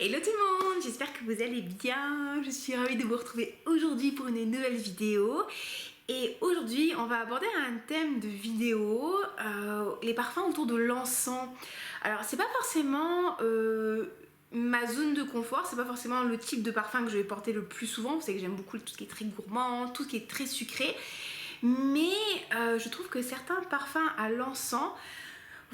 Hello tout le monde, j'espère que vous allez bien. Je suis ravie de vous retrouver aujourd'hui pour une nouvelle vidéo. Et aujourd'hui, on va aborder un thème de vidéo, les parfums autour de l'encens. Alors, c'est pas forcément ma zone de confort, c'est pas forcément le type de parfum que je vais porter le plus souvent. Vous savez que j'aime beaucoup tout ce qui est très gourmand, tout ce qui est très sucré. Mais je trouve que certains parfums à l'encens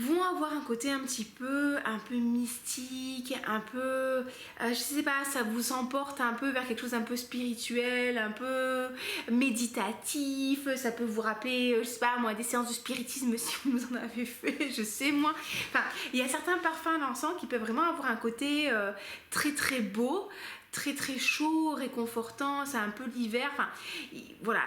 vont avoir un côté un peu mystique, un peu, je sais pas, ça vous emporte un peu vers quelque chose un peu spirituel, un peu méditatif, ça peut vous rappeler, je sais pas moi, des séances de spiritisme si vous en avez fait, je sais moi. Enfin, il y a certains parfums à l'encens qui peuvent vraiment avoir un côté très très beau, très très chaud, réconfortant, c'est un peu l'hiver, enfin voilà,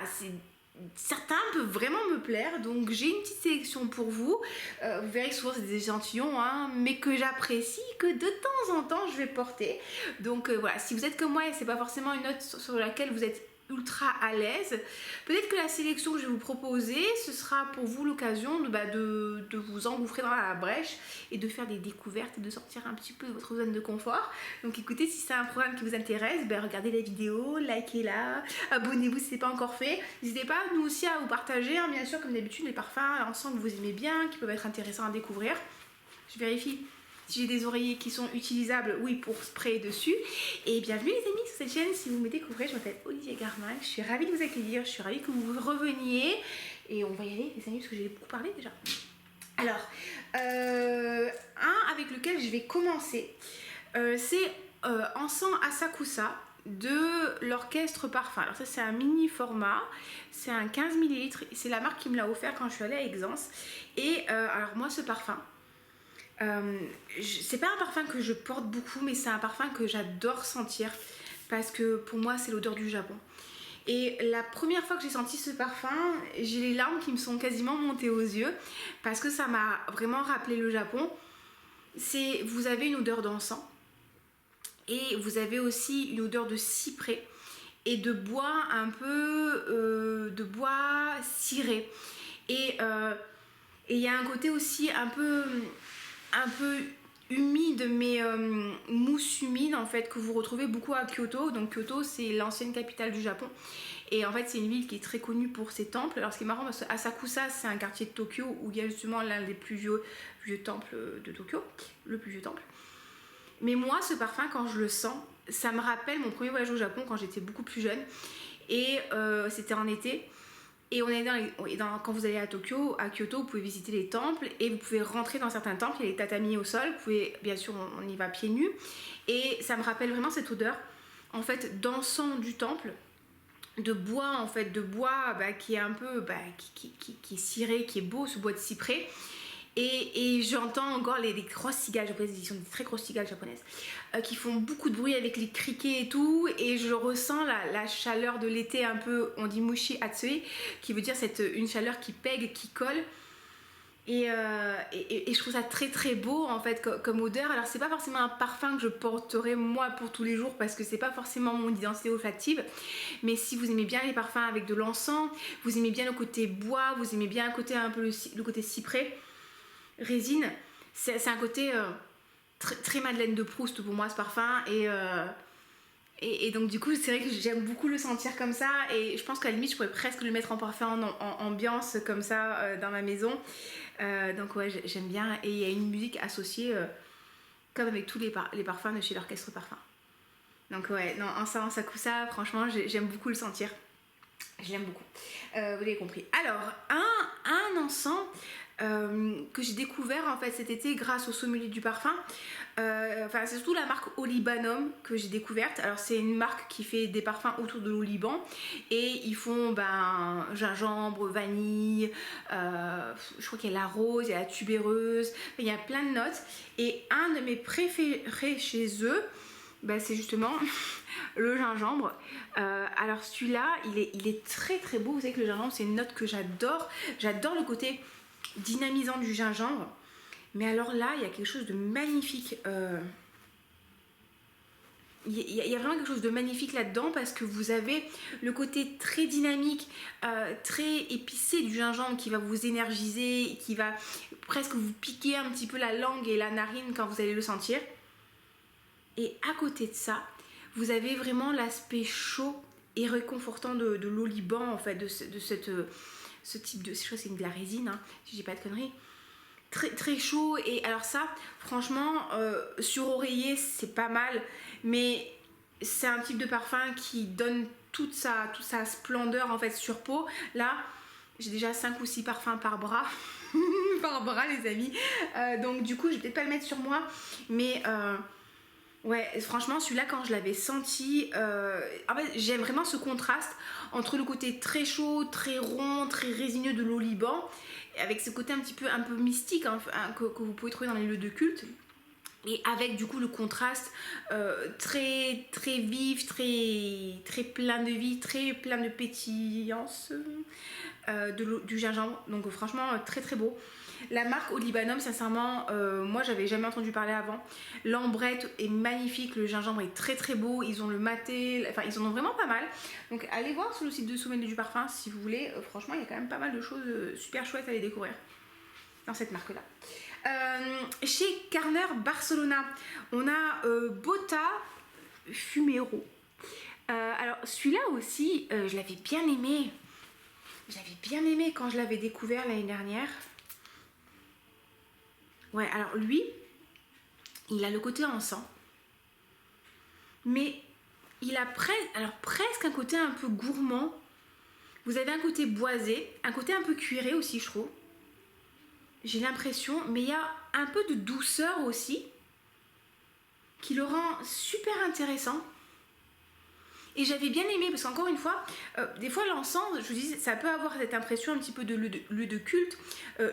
certains peuvent vraiment me plaire, donc j'ai une petite sélection pour vous. Vous verrez que souvent c'est des échantillons, hein, mais que j'apprécie, que de temps en temps je vais porter. Donc voilà, si vous êtes comme moi et c'est pas forcément une note sur laquelle vous êtes ultra à l'aise, peut-être que la sélection que je vais vous proposer, ce sera pour vous l'occasion de vous engouffrer dans la brèche et de faire des découvertes et de sortir un petit peu de votre zone de confort. Donc écoutez, si c'est un programme qui vous intéresse, regardez la vidéo, likez-la, abonnez-vous si ce n'est pas encore fait. N'hésitez pas, nous aussi, à vous partager, hein, bien sûr, comme d'habitude, les parfums ensemble que vous aimez bien, qui peuvent être intéressants à découvrir. Je vérifie si j'ai des oreillers qui sont utilisables, oui, pour sprayer dessus. Et bienvenue les amis sur cette chaîne. Si vous me découvrez, je m'appelle Olivier Garmal. Je suis ravie de vous accueillir, je suis ravie que vous reveniez. Et on va y aller les amis, parce que j'ai beaucoup parlé déjà. Alors, un avec lequel je vais commencer, c'est Encens Asakusa de l'Orchestre Parfum. Alors ça c'est un mini format, c'est un 15 ml, c'est la marque qui me l'a offert quand je suis allée à Exence. Et alors moi ce parfum, c'est pas un parfum que je porte beaucoup, mais c'est un parfum que j'adore sentir parce que pour moi c'est l'odeur du Japon. Et la première fois que j'ai senti ce parfum, j'ai les larmes qui me sont quasiment montées aux yeux parce que ça m'a vraiment rappelé le Japon. Vous avez une odeur d'encens et vous avez aussi une odeur de cyprès et de bois un peu de bois ciré. Et il y a un côté aussi un peu humide, mais mousse humide en fait, que vous retrouvez beaucoup à Kyoto. Donc Kyoto c'est l'ancienne capitale du Japon et en fait c'est une ville qui est très connue pour ses temples. Alors ce qui est marrant, parce que Asakusa c'est un quartier de Tokyo où il y a justement l'un des plus vieux temples de Tokyo, le plus vieux temple. Mais moi ce parfum, quand je le sens, ça me rappelle mon premier voyage au Japon quand j'étais beaucoup plus jeune. Et c'était en été. Et quand vous allez à Kyoto, vous pouvez visiter les temples et vous pouvez rentrer dans certains temples, il y a les tatamis au sol, vous pouvez, bien sûr, on y va pieds nus. Et ça me rappelle vraiment cette odeur, en fait, d'encens du temple, de bois, en fait, qui est un peu, qui est ciré, qui est beau, ce bois de cyprès. Et j'entends encore les grosses cigales japonaises, ils sont des très grosses cigales japonaises, qui font beaucoup de bruit avec les criquets et tout, et je ressens la chaleur de l'été un peu, on dit mushi atsui, qui veut dire une chaleur qui pègue, qui colle. Et je trouve ça très très beau en fait comme odeur. Alors c'est pas forcément un parfum que je porterai moi pour tous les jours parce que c'est pas forcément mon identité olfactive, mais si vous aimez bien les parfums avec de l'encens, vous aimez bien le côté bois, vous aimez bien le côté cyprès, résine, c'est un côté très, très Madeleine de Proust pour moi ce parfum. Et donc du coup c'est vrai que j'aime beaucoup le sentir comme ça, et je pense qu'à la limite je pourrais presque le mettre en parfum en ambiance comme ça dans ma maison. Donc ouais, j'aime bien, et il y a une musique associée comme avec tous les parfums de chez l'Orchestre Parfum. Donc ouais, non, Encens Asakusa, franchement j'aime beaucoup le sentir. Je l'aime beaucoup. Vous l'avez compris. Alors, un encens que j'ai découvert en fait cet été grâce au sommelier du parfum. C'est surtout la marque Olibanum que j'ai découverte. Alors c'est une marque qui fait des parfums autour de l'oliban, et ils font gingembre, vanille, je crois qu'il y a la rose, il y a la tubéreuse, il y a plein de notes. Et un de mes préférés chez eux, c'est justement le gingembre. Alors celui-là, il est très très beau. Vous savez que le gingembre c'est une note que j'adore. J'adore le côté dynamisant du gingembre. Mais alors là, il y a quelque chose de magnifique. Il y a vraiment quelque chose de magnifique là-dedans, parce que vous avez le côté très dynamique, très épicé du gingembre qui va vous énergiser, qui va presque vous piquer un petit peu la langue et la narine quand vous allez le sentir. Et à côté de ça, vous avez vraiment l'aspect chaud et réconfortant de l'oliban, en fait, de ce type de... Je crois que c'est de la résine, hein, si je dis pas de conneries. Très, très chaud. Et alors ça, franchement, sur oreiller, c'est pas mal. Mais c'est un type de parfum qui donne toute sa splendeur, en fait, sur peau. Là, j'ai déjà 5 ou 6 parfums par bras. Par bras, les amis. Donc, du coup, je vais peut-être pas le mettre sur moi. Mais... ouais, franchement, celui-là, quand je l'avais senti, en fait, j'aime vraiment ce contraste entre le côté très chaud, très rond, très résineux de l'oliban, avec ce côté un peu mystique, hein, que vous pouvez trouver dans les lieux de culte. Et avec du coup le contraste très très vif, très plein de vie, très plein de pétillance du gingembre. Donc franchement très très beau. La marque Olibanum, sincèrement, moi j'avais jamais entendu parler avant. L'ambrette est magnifique, le gingembre est très très beau. Ils ont le maté, enfin ils en ont vraiment pas mal. Donc allez voir sur le site de Sommelier du Parfum si vous voulez. Franchement, il y a quand même pas mal de choses super chouettes à les découvrir dans cette marque là. Chez Carner Barcelona, on a Botta Fumero. Alors celui-là aussi, je l'avais bien aimé. Je l'avais bien aimé quand je l'avais découvert l'année dernière. Ouais, alors lui, il a le côté encens. Mais il a presque un côté un peu gourmand. Vous avez un côté boisé, un côté un peu cuiré aussi, je trouve. J'ai l'impression, mais il y a un peu de douceur aussi qui le rend super intéressant. Et j'avais bien aimé parce qu'encore une fois, des fois l'encens, je vous dis, ça peut avoir cette impression un petit peu de lieu de culte,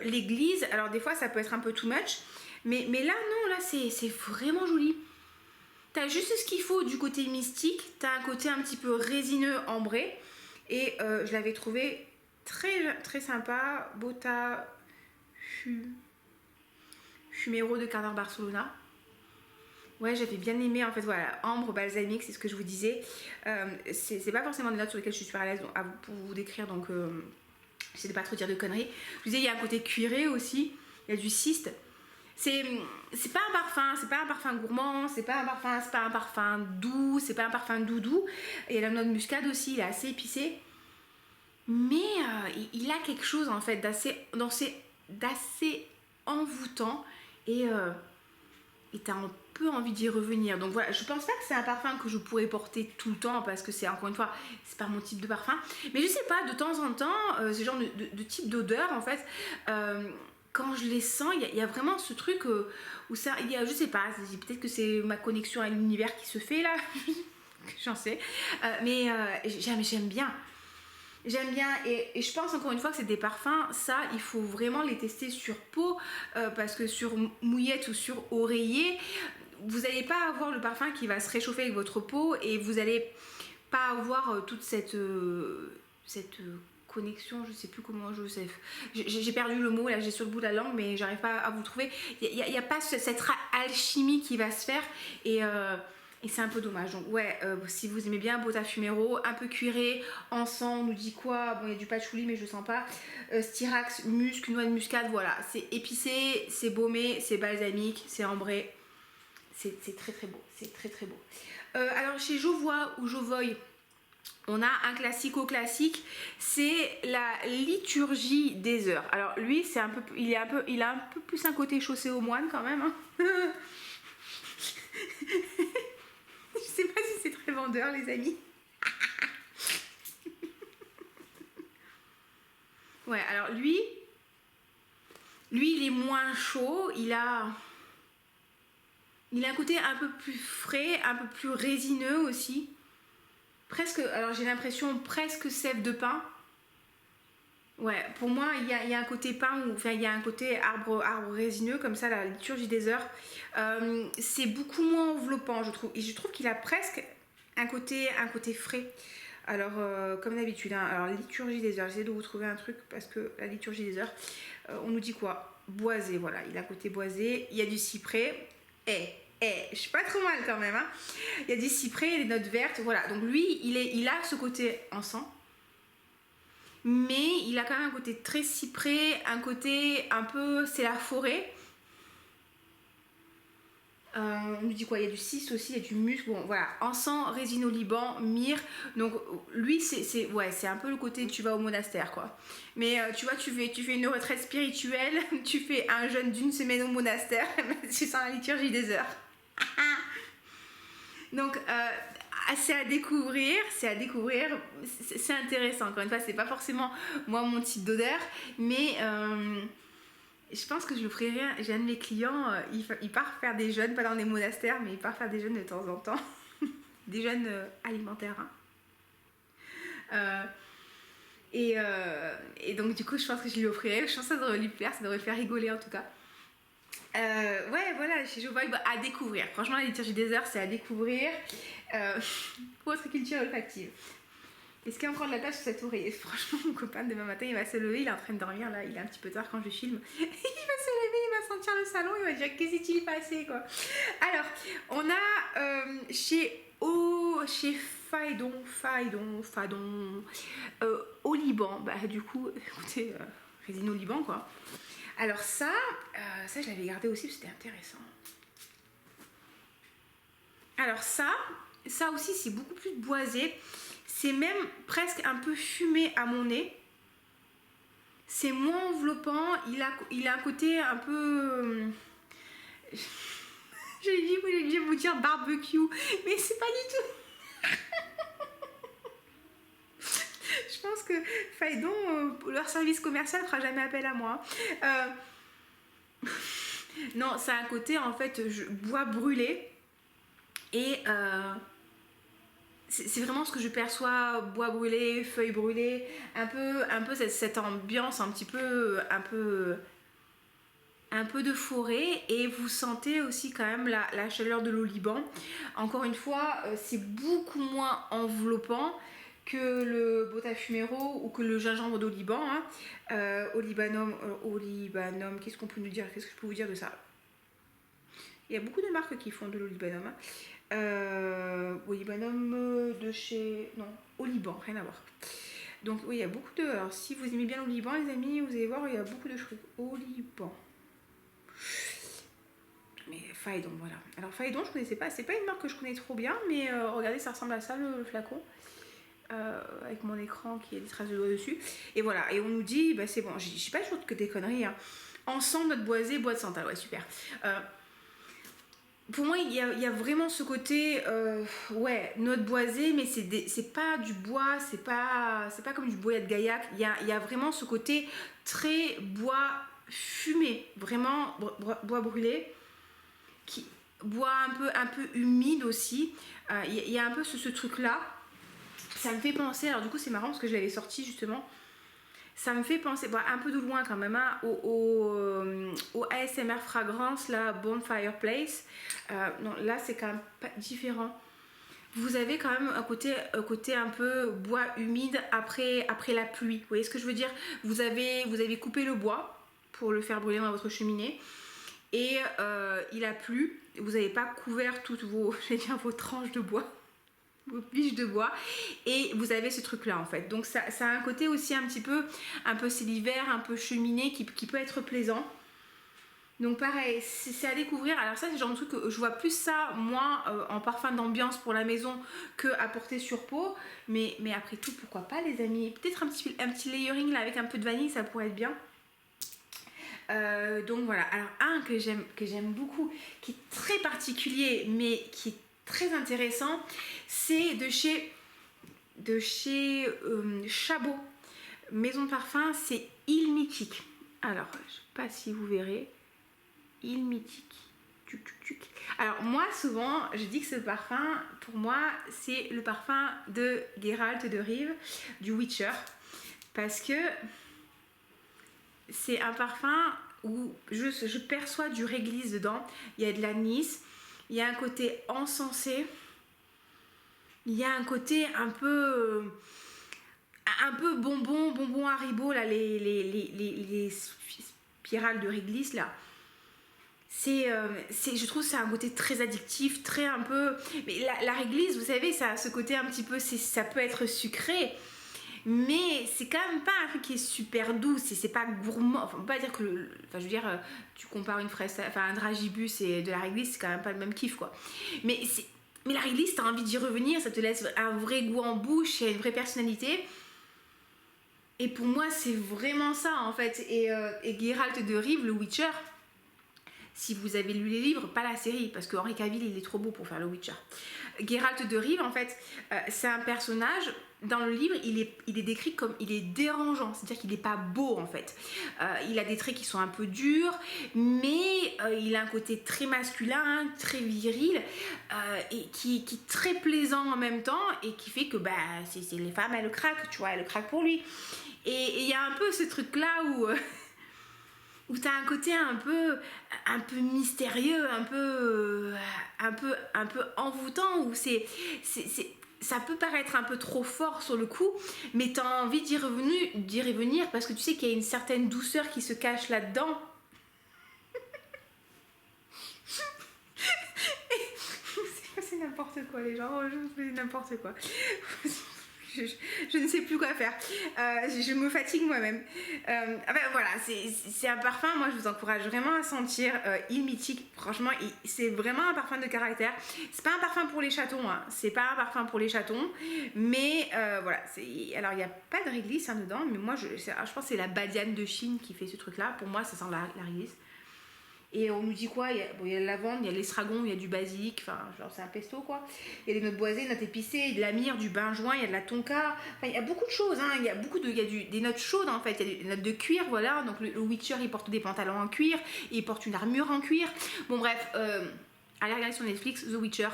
l'église. Alors des fois ça peut être un peu too much, mais là non, là c'est vraiment joli. T'as juste ce qu'il faut du côté mystique, t'as un côté un petit peu résineux, ambré, et je l'avais trouvé très très sympa. Botta Fumero de Carner Barcelona. Ouais, j'avais bien aimé, en fait, voilà, ambre, balsamique, c'est ce que je vous disais. C'est pas forcément des notes sur lesquelles je suis super à l'aise pour vous décrire, donc j'essaie de pas trop dire de conneries. Je vous disais, il y a un côté cuiré aussi, il y a du cyste. C'est pas un parfum gourmand, c'est pas un parfum doux, c'est pas un parfum doudou. Il y a la noix de muscade aussi, il est assez épicé. Mais il a quelque chose, en fait, d'assez envoûtant et t'as un peu envie d'y revenir. Donc voilà, je pense pas que c'est un parfum que je pourrais porter tout le temps parce que c'est, encore une fois, c'est pas mon type de parfum. Mais je sais pas, de temps en temps, ce genre de type d'odeur, en fait, quand je les sens, il y a vraiment ce truc où ça, il y a, je sais pas, peut-être que c'est ma connexion à l'univers qui se fait là, j'en sais. Mais j'aime bien. J'aime bien et je pense encore une fois que c'est des parfums, ça il faut vraiment les tester sur peau parce que sur mouillette ou sur oreiller, vous n'allez pas avoir le parfum qui va se réchauffer avec votre peau et vous n'allez pas avoir toute cette connexion, je sais plus comment j'ai perdu le mot, là j'ai sur le bout de la langue mais j'arrive pas à vous trouver, il y a pas cette alchimie qui va se faire et c'est un peu dommage. Donc ouais, si vous aimez bien Botta Fumero, un peu cuiré, encens, on nous dit quoi? Bon, il y a du patchouli mais je le sens pas. Styrax, musc, noix de muscade, voilà. C'est épicé, c'est baumé, c'est balsamique, c'est ambré. C'est très très beau, c'est très très beau. Alors chez Jovois ou Jovoy, on a un classique, c'est la liturgie des heures. Alors lui, il a un peu plus un côté chaussé aux moines quand même. Hein. Je sais pas si c'est très vendeur, les amis. Ouais, alors lui, il est moins chaud. Il a un côté un peu plus frais, un peu plus résineux aussi. Presque, alors j'ai l'impression presque sève de pin. Ouais, pour moi, il y a un côté pain, enfin il y a un côté arbre résineux, comme ça, la liturgie des heures. C'est beaucoup moins enveloppant, je trouve. Et je trouve qu'il a presque un côté frais. Alors, comme d'habitude, hein, alors la liturgie des heures, j'essaie de vous trouver un truc parce que la liturgie des heures, on nous dit quoi? Boisé, voilà, il a un côté boisé, il y a du cyprès. Je suis pas trop mal quand même, hein. Il y a du cyprès, des notes vertes, voilà. Donc lui, il a ce côté encens. Mais il a quand même un côté très cyprès, un côté un peu, c'est la forêt. On nous dit quoi? Il y a du cyste aussi, il y a du muscle. Bon, voilà. Encens, résine au Liban, myrrhe. Donc, lui, c'est un peu le côté tu vas au monastère, quoi. Mais tu vois, tu fais une retraite spirituelle, tu fais un jeûne d'une semaine au monastère, tu sens la liturgie des heures. Donc, c'est à découvrir, c'est intéressant. Encore une fois, c'est pas forcément moi mon type d'odeur, mais je pense que je le ferai rien. J'ai un de mes clients, il part faire des jeûnes, pas dans des monastères, mais il part faire des jeûnes de temps en temps. Des jeûnes alimentaires. Hein. Et donc, du coup, je pense que je lui offrirai. Je pense que ça devrait lui plaire, ça devrait le faire rigoler en tout cas. Ouais, voilà, chez Joe Vibe, à découvrir. Franchement, la liturgie des heures, c'est à découvrir. Pour votre culture olfactive. Est-ce qu'il y a encore de la place sur cette oreille? Franchement, mon copain, demain matin, il va se lever, il est en train de dormir, là, il est un petit peu tard quand je filme. Il va se lever, il va sentir le salon, il va dire qu'est-ce qui s'est passé, quoi. Alors, on a chez Fadon, au Liban, bah du coup, écoutez, résine au Liban, quoi. Alors ça je l'avais gardé aussi parce que c'était intéressant. Alors ça aussi, c'est beaucoup plus boisé. C'est même presque un peu fumé à mon nez. C'est moins enveloppant. Il a un côté un peu... J'ai dit vous dire barbecue, mais c'est pas du tout. Je pense que Faidon, leur service commercial fera jamais appel à moi. Non, ça a un côté en fait bois brûlé. Et c'est vraiment ce que je perçois, bois brûlé, feuilles brûlées, un peu cette ambiance un peu de forêt, et vous sentez aussi quand même la chaleur de l'oliban. Encore une fois, c'est beaucoup moins enveloppant que le botafumero ou que le gingembre d'Oliban. Hein. Olibanum, qu'est-ce qu'on peut nous dire? Qu'est-ce que je peux vous dire de ça? Il y a beaucoup de marques qui font de l'olibanum. Hein. Olibanum de chez... Non, Oliban, rien à voir. Donc oui, il y a beaucoup de... Alors si vous aimez bien l'oliban, les amis, vous allez voir, il y a beaucoup de trucs. Oliban. Mais Faidon, voilà. Alors Faidon, je connaissais pas. C'est pas une marque que je connais trop bien, mais regardez, ça ressemble à ça, le flacon. Avec mon écran qui a des traces de doigts dessus. Et voilà, et on nous dit, bah c'est bon, je sais pas toujours que des conneries. Hein. Encens, noix de boisé, bois de santal, ouais, super. Pour moi, il y a vraiment ce côté, ouais, noix de boisé, mais c'est pas du bois, c'est pas comme du bois de gaillac. Il y a vraiment ce côté très bois fumé, vraiment bois brûlé, bois un peu humide aussi. Il y a un peu ce truc-là. Ça me fait penser, alors du coup c'est marrant parce que je l'avais sorti justement, ça me fait penser, un peu de loin quand même, hein, au ASMR fragrance, là, Bonfire Place. Non, là c'est quand même pas différent. Vous avez quand même un côté un peu bois humide après la pluie. Vous voyez ce que je veux dire? Vous avez coupé le bois pour le faire brûler dans votre cheminée. Et il a plu. Vous n'avez pas couvert toutes vos tranches de bois. Vos piches de bois, et vous avez ce truc là en fait, donc ça a un côté aussi un peu c'est l'hiver, un peu cheminée qui peut être plaisant. Donc pareil, c'est à découvrir. Alors ça c'est le genre de truc que je vois plus ça moi en parfum d'ambiance pour la maison que à porter sur peau, mais après tout pourquoi pas les amis, peut-être un petit layering là avec un peu de vanille, ça pourrait être bien. Donc voilà, alors un que j'aime beaucoup, qui est très particulier mais qui est très intéressant, c'est de chez Chabot maison de parfum, c'est Île Mythique. Alors je sais pas si vous verrez, Île Mythique. Alors moi souvent je dis que ce parfum pour moi c'est le parfum de Geralt de Rive du Witcher, parce que c'est un parfum où je perçois du réglisse dedans, il y a de l'anis, il y a un côté encensé, il y a un côté un peu bonbon Haribo, là, les spirales de réglisse, là. Je trouve que c'est un côté très addictif, très mais la réglisse, vous savez, ça a ce côté un petit peu, ça peut être sucré, mais c'est quand même pas un truc qui est super doux, c'est pas gourmand, enfin on peut pas dire que enfin je veux dire tu compares une fraise, enfin un dragibus et de la réglisse, c'est quand même pas le même kiff quoi. Mais la réglisse, t'as envie d'y revenir, ça te laisse un vrai goût en bouche, il y a une vraie personnalité. Et pour moi, c'est vraiment ça en fait. Et Geralt de Rive, le Witcher, si vous avez lu les livres, pas la série, parce que Henry Cavill, il est trop beau pour faire le Witcher. Geralt de Rive, en fait, c'est un personnage, dans le livre, il est décrit comme, il est dérangeant, c'est-à-dire qu'il n'est pas beau, en fait. Il a des traits qui sont un peu durs, mais il a un côté très masculin, très viril, et qui est très plaisant en même temps, et qui fait que, bah, c'est les femmes, elles le craquent, tu vois, elles le craquent pour lui. Et il y a un peu ce truc-là où t'as un côté un peu mystérieux, un peu envoûtant, où ça peut paraître un peu trop fort sur le coup, mais t'as envie d'y revenir parce que tu sais qu'il y a une certaine douceur qui se cache là-dedans. C'est n'importe quoi les gens, je fais n'importe quoi. Je ne sais plus quoi faire. Je me fatigue moi-même. Enfin, voilà, c'est un parfum. Moi, je vous encourage vraiment à sentir. Il mythique. Franchement, c'est vraiment un parfum de caractère. C'est pas un parfum pour les chatons. Hein. C'est pas un parfum pour les chatons. Mais voilà. Alors, il n'y a pas de réglisse hein, dedans. Mais moi, je pense que c'est la badiane de Chine qui fait ce truc-là. Pour moi, ça sent la réglisse. Et on nous dit quoi? Il y a la lavande, il y a l'estragon, il y a du basilic, enfin, genre c'est un pesto quoi. Il y a des notes boisées, des notes épicées, de la myrrhe, du benjoin, il y a de la tonka. Enfin, il y a beaucoup de choses, hein. Il y a des notes chaudes en fait, il y a des notes de cuir, voilà. Donc le Witcher il porte des pantalons en cuir, et il porte une armure en cuir. Bon, bref, allez regarder sur Netflix The Witcher,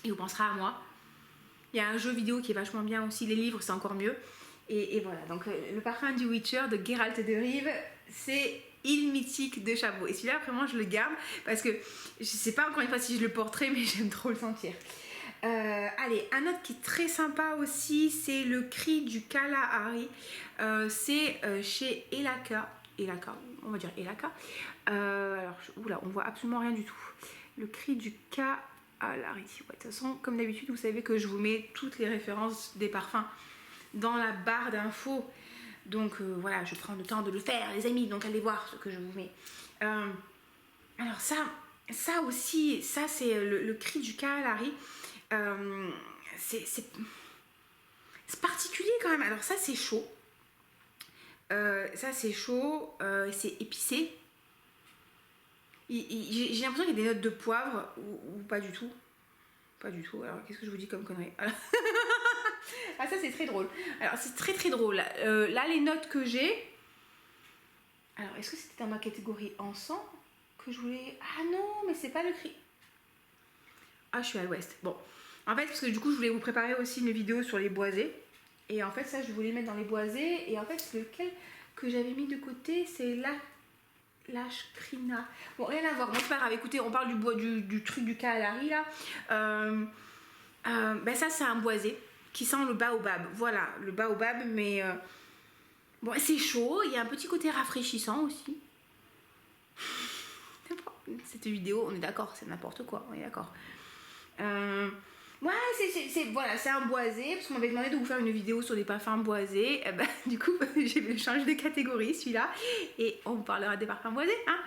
et vous penserez à moi. Il y a un jeu vidéo qui est vachement bien aussi, les livres c'est encore mieux. Et voilà, donc le parfum du Witcher de Geralt de Rive, c'est île mythique de Chabot. Et celui-là, vraiment, je le garde parce que je sais pas encore une fois si je le porterai, mais j'aime trop le sentir. Allez, un autre qui est très sympa aussi, c'est le cri du Kalahari. C'est chez Elaka, on va dire Elaka. Alors, oula, on voit absolument rien du tout. Le cri du Kalahari. Ouais, de toute façon, comme d'habitude, vous savez que je vous mets toutes les références des parfums dans la barre d'infos. Donc voilà, je prends le temps de le faire, les amis. Donc allez voir ce que je vous mets. Alors ça aussi, ça c'est le cri du Kalahari. C'est particulier quand même. Alors ça c'est chaud. C'est épicé. J'ai l'impression qu'il y a des notes de poivre ou pas du tout. Pas du tout. Alors qu'est-ce que je vous dis comme connerie? Ah ça c'est très drôle. Alors c'est très très drôle. Là les notes que j'ai. Alors est-ce que c'était dans ma catégorie encens que je voulais. Ah non mais c'est pas le cri. Ah je suis à l'ouest. Bon. En fait parce que du coup je voulais vous préparer aussi une vidéo sur les boisés. Et en fait ça je voulais mettre dans les boisés. Et en fait lequel que j'avais mis de côté c'est l'ashkrina. Bon rien à voir. Bon c'est pas grave. Écoutez on parle du truc du Kalahari là. Ben ça c'est un boisé qui sent le baobab, voilà, le baobab, mais bon, c'est chaud, il y a un petit côté rafraîchissant aussi. Cette vidéo, on est d'accord, c'est n'importe quoi, on est d'accord. Ouais, voilà, c'est un boisé, parce qu'on m'avait demandé de vous faire une vidéo sur les parfums boisés, et ben, du coup, j'ai changé de catégorie, celui-là, et on parlera des parfums boisés, hein.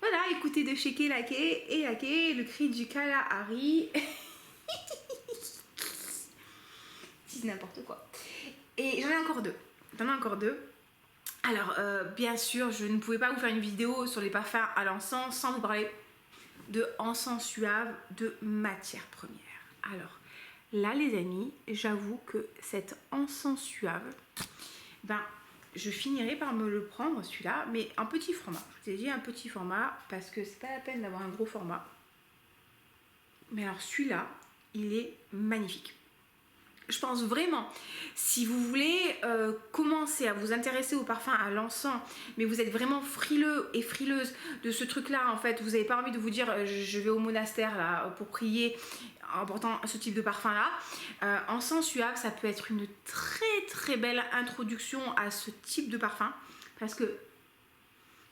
Voilà, écoutez de Sheke Laké, le cri du Kalahari. C'est n'importe quoi. Et j'en ai encore deux. Alors, bien sûr, je ne pouvais pas vous faire une vidéo sur les parfums à l'encens sans vous parler de encens suave de matière première. Alors, là, les amis, j'avoue que cet encens suave, ben, je finirai par me le prendre, celui-là, mais en petit format. Je vous ai dit un petit format parce que c'est pas la peine d'avoir un gros format. Mais alors, celui-là, il est magnifique. Je pense vraiment, si vous voulez commencer à vous intéresser au parfum à l'encens, mais vous êtes vraiment frileux et frileuse de ce truc-là, en fait, vous n'avez pas envie de vous dire je vais au monastère là pour prier en portant ce type de parfum-là, encens suave, ça peut être une très très belle introduction à ce type de parfum, parce que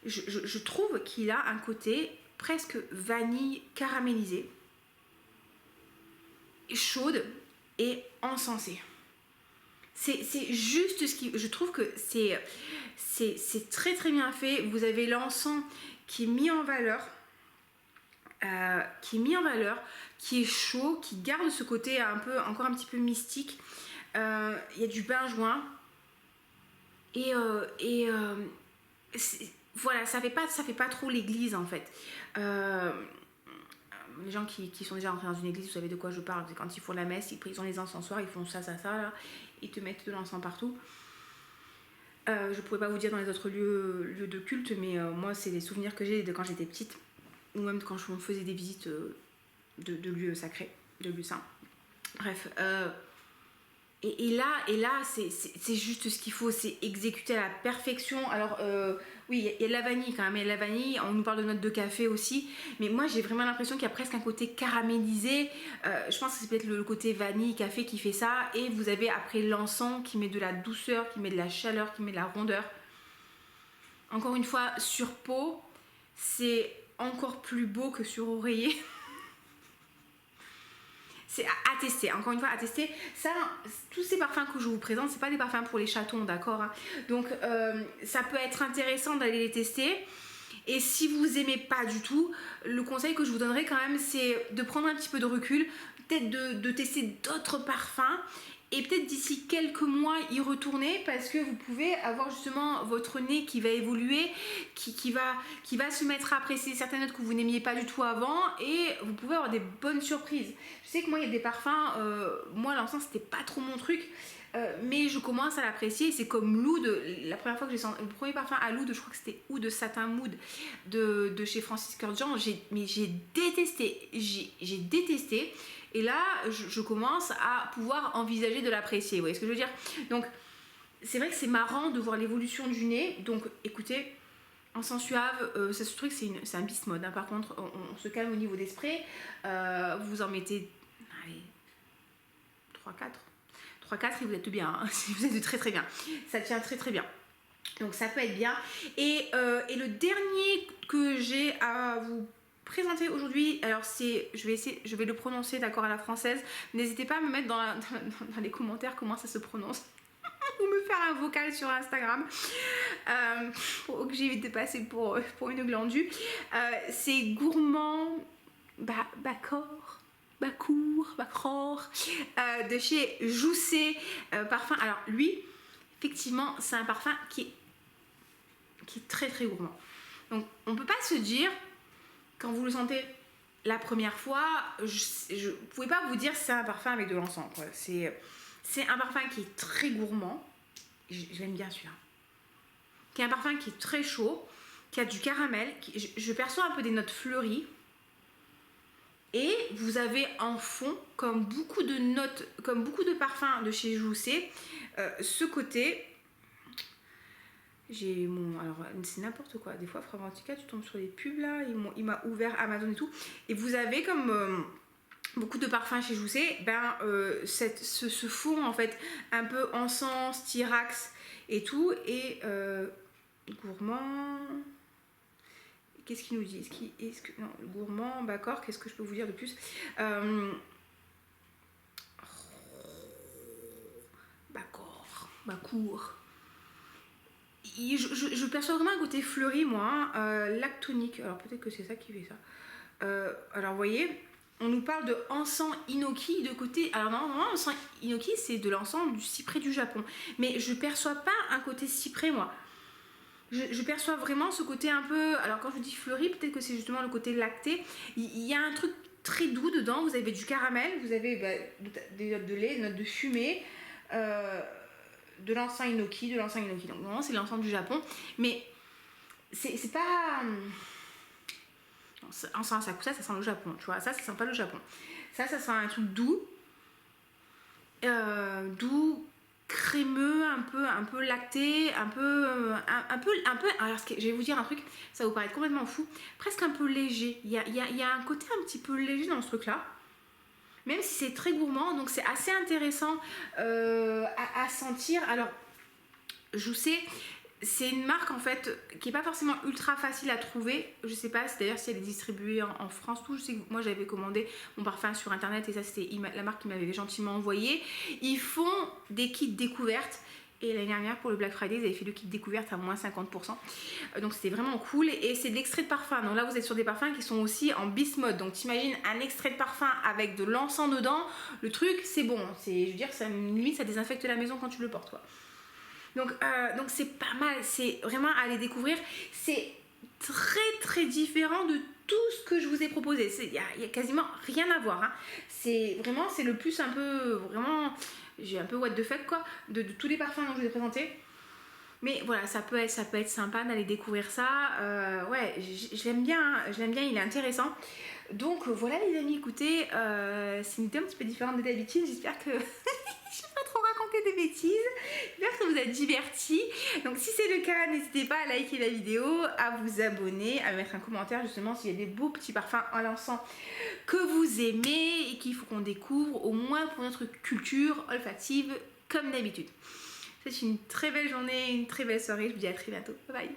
je trouve qu'il a un côté presque vanille caramélisée, chaude et encensé. C'est juste ce qui... Je trouve que c'est très très bien fait. Vous avez l'encens qui est mis en valeur. Qui est chaud, qui garde ce côté encore un petit peu mystique. Il y a du benjoin. Voilà, ça fait pas trop l'église en fait. Les gens qui sont déjà rentrés dans une église, vous savez de quoi je parle. C'est quand ils font la messe, ils ont les encensoirs, ils font ça là, ils te mettent de l'encens partout. Je pourrais pas vous dire dans les autres lieux de culte, mais moi c'est les souvenirs que j'ai de quand j'étais petite, ou même quand je faisais des visites de lieux sacrés, de lieux saints. Bref, et là c'est juste ce qu'il faut, c'est exécuter à la perfection. Alors oui, il y a de la vanille quand même, il y a de la vanille, on nous parle de notes de café aussi, mais moi j'ai vraiment l'impression qu'il y a presque un côté caramélisé. Je pense que c'est peut-être le côté vanille, café qui fait ça, et vous avez après l'encens qui met de la douceur, qui met de la chaleur, qui met de la rondeur. Encore une fois, sur peau, c'est encore plus beau que sur oreiller. C'est à tester, encore une fois à tester. Ça, tous ces parfums que je vous présente, c'est pas des parfums pour les chatons, d'accord, hein. Donc ça peut être intéressant d'aller les tester. Et si vous aimez pas du tout, le conseil que je vous donnerais quand même, c'est de prendre un petit peu de recul, peut-être de tester d'autres parfums, et peut-être d'ici quelques mois y retourner, parce que vous pouvez avoir justement votre nez qui va évoluer, qui va se mettre à apprécier certaines notes que vous n'aimiez pas du tout avant, et vous pouvez avoir des bonnes surprises. Je sais que moi il y a des parfums, moi l'encens c'était pas trop mon truc, mais je commence à l'apprécier. C'est comme l'oud, la première fois que j'ai senti le premier parfum à l'oud, je crois que c'était Oud Satin Mood de chez Francis Kurkdjian, j'ai détesté, j'ai détesté. Et là, je commence à pouvoir envisager de l'apprécier. Vous voyez ce que je veux dire? Donc, c'est vrai que c'est marrant de voir l'évolution du nez. Donc, écoutez, encens suave, ce truc, c'est un beast mode. Hein. Par contre, on se calme au niveau des sprays. Vous en mettez, allez, 3-4 et vous êtes bien. Hein. Vous êtes très très bien. Ça tient très très bien. Donc, ça peut être bien. Et le dernier que j'ai à vous présenter aujourd'hui, alors je vais le prononcer d'accord à la française. N'hésitez pas à me mettre dans les commentaires comment ça se prononce ou me faire un vocal sur Instagram pour que j'évite de passer pour une glandue. C'est Gourmand Bacour de chez Joussé parfum. Alors lui, effectivement, c'est un parfum qui est très très gourmand. Donc on peut pas se dire, quand vous le sentez la première fois, je ne pouvais pas vous dire que c'est un parfum avec de l'encens. C'est un parfum qui est très gourmand. Je l'aime bien celui-là. Qui est un parfum qui est très chaud, qui a du caramel. Je perçois un peu des notes fleuries. Et vous avez en fond, comme beaucoup de parfums de chez Joussé, ce côté... alors c'est n'importe quoi, des fois Fragrantica tu tombes sur les pubs là, il m'a ouvert Amazon et tout, et vous avez comme beaucoup de parfums chez Joussé, ce fond en fait un peu encens, styrax et tout, et gourmand, qu'est-ce qu'il nous dit, non, gourmand, d'accord, qu'est-ce que je peux vous dire de plus, Bacour. Je perçois vraiment un côté fleuri, moi, lactonique. Alors peut-être que c'est ça qui fait ça. Alors vous voyez, on nous parle de encens inoki de côté. Alors normalement, encens inoki, c'est de l'encens du cyprès du Japon. Mais je perçois pas un côté cyprès, moi. Je perçois vraiment ce côté un peu... Alors quand je dis fleuri, peut-être que c'est justement le côté lacté. Il y a un truc très doux dedans. Vous avez du caramel, vous avez des notes de lait, des notes de fumée. De l'encens inoki. Donc normalement c'est l'encens du Japon, mais c'est pas... Encens Asakusa, ça sent le Japon, tu vois, ça sent pas le Japon. Ça sent un truc doux, crémeux, un peu lacté, un peu. Alors je vais vous dire un truc, ça va vous paraître complètement fou, presque un peu léger. Il y a un côté un petit peu léger dans ce truc-là. Même si c'est très gourmand, donc c'est assez intéressant à sentir. Alors, Joussé, c'est une marque en fait qui est pas forcément ultra facile à trouver. Je sais pas d'ailleurs si elle est distribuée en France. Tout, je sais que moi j'avais commandé mon parfum sur internet et ça c'était la marque qui m'avait gentiment envoyé. Ils font des kits découvertes. Et l'année dernière pour le Black Friday ils avaient fait le kit découverte à moins 50%. Donc c'était vraiment cool. Et c'est de l'extrait de parfum. Donc là vous êtes sur des parfums qui sont aussi en beast mode. Donc t'imagines un extrait de parfum avec de l'encens dedans. Le truc c'est bon. Je veux dire limite ça désinfecte la maison quand tu le portes quoi. Donc c'est pas mal, c'est vraiment à aller découvrir. C'est très différent de tout ce que je vous ai proposé. Il y a quasiment rien à voir. Hein. C'est le plus un peu, vraiment, j'ai un peu what the fuck quoi, de tous les parfums dont je vous ai présenté. Mais voilà, ça peut être sympa d'aller découvrir ça. Ouais, je l'aime bien, hein. Je l'aime bien, il est intéressant. Donc voilà les amis, écoutez, c'est une idée un petit peu différente de d'habitude. J'espère que je vais pas trop raconter des bêtises. J'espère que vous êtes divertis. Donc si c'est le cas, n'hésitez pas à liker la vidéo, à vous abonner, à mettre un commentaire justement s'il y a des beaux petits parfums en l'encens que vous aimez et qu'il faut qu'on découvre au moins pour notre culture olfactive comme d'habitude. C'est une très belle journée, une très belle soirée. Je vous dis à très bientôt. Bye bye.